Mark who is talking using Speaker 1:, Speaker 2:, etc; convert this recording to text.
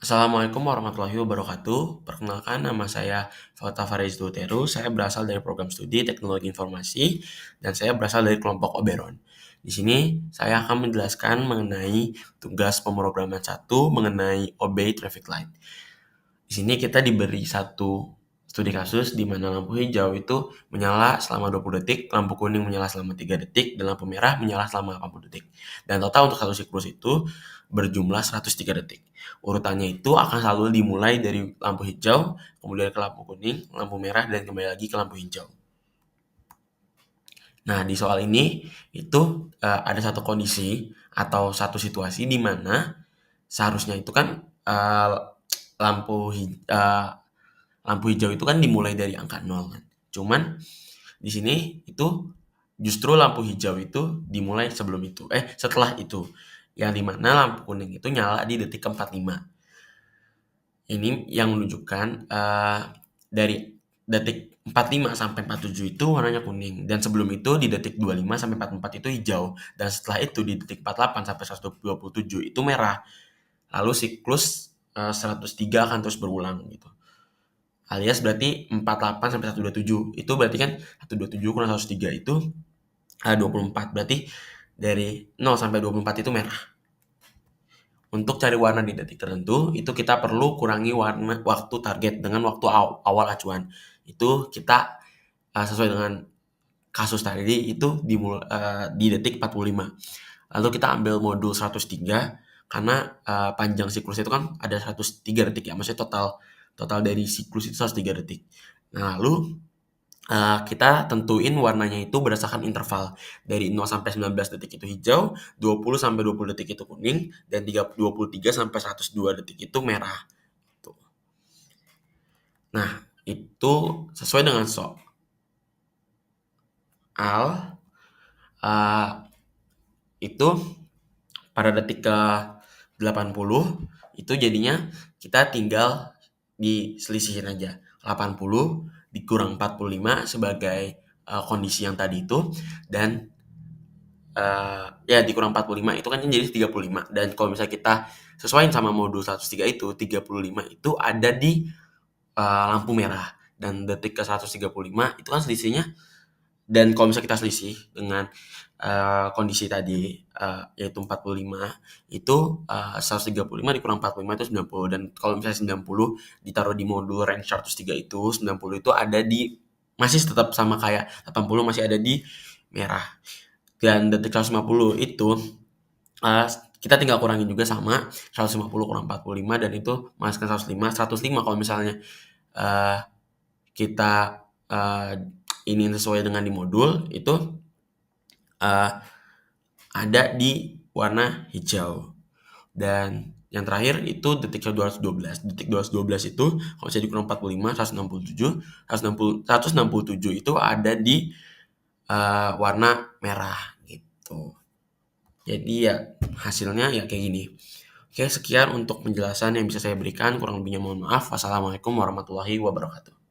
Speaker 1: Assalamualaikum warahmatullahi wabarakatuh. Perkenalkan nama saya Fauta Fariz Duteru. Saya berasal dari program studi Teknologi Informasi dan saya berasal dari kelompok Oberon. Di sini saya akan menjelaskan mengenai tugas pemrograman 1 mengenai Obey Traffic Light. Di sini kita diberi satu studi kasus di mana lampu hijau itu menyala selama 20 detik, lampu kuning menyala selama 3 detik, dan lampu merah menyala selama 80 detik. Dan total untuk satu siklus itu berjumlah 103 detik. Urutannya itu akan selalu dimulai dari lampu hijau, kemudian ke lampu kuning, lampu merah, dan kembali lagi ke lampu hijau. Nah, di soal ini itu ada satu kondisi atau satu situasi di mana seharusnya itu kan lampu lampu hijau itu kan dimulai dari angka 0 kan. Cuman di sini itu justru lampu hijau itu dimulai setelah itu. Yang dimana lampu kuning itu nyala di detik ke-45. Ini yang menunjukkan dari detik 45 sampai 47 itu warnanya kuning, dan sebelum itu di detik 25 sampai 44 itu hijau, dan setelah itu di detik 48 sampai 127 itu merah. Lalu siklus 103 akan terus berulang gitu. Alias berarti 48 sampai 127 itu berarti kan 127 kurang 103 itu 24. Berarti dari 0 sampai 24 itu merah. Untuk cari warna di detik tertentu, itu kita perlu kurangi waktu target dengan waktu awal acuan. Itu kita sesuai dengan kasus tadi itu di detik 45. Lalu kita ambil modul 103 karena panjang siklus itu kan ada 103 detik ya. Maksudnya total dari siklus itu 103 detik. Nah, lalu kita tentuin warnanya itu berdasarkan interval. Dari 0 sampai 19 detik itu hijau, 20 sampai 20 detik itu kuning, dan 23 sampai 102 detik itu merah. Tuh. Nah, itu sesuai dengan soal. Itu pada detik ke 80 itu jadinya kita tinggal diselisihin aja. 80 dikurang 45 sebagai kondisi yang tadi itu, dan ya dikurang 45 itu kan jadi 35. Dan kalau misalnya kita sesuaiin sama modul 103 itu, 35 itu ada di lampu merah, dan detik ke 135 itu kan selisihnya. Dan kalau misalnya kita selisih dengan kondisi tadi yaitu 45 itu 135 dikurang 45 itu 90. Dan kalau misalnya 90 ditaruh di modul range 103 itu 90 itu ada di masih tetap sama kayak 80, masih ada di merah. Dan detik 150 itu kita tinggal kurangin juga sama 150 kurang 45, dan itu masukkan 105 kalau misalnya kita ini sesuai dengan di modul itu ada di warna hijau. Dan yang terakhir itu detik ke 212. Detik 212 itu kalau saya dikurang 45, 167 itu ada di warna merah gitu. Jadi ya hasilnya ya kayak gini. Oke, sekian untuk penjelasan yang bisa saya berikan. Kurang lebihnya mohon maaf. Wassalamualaikum warahmatullahi wabarakatuh.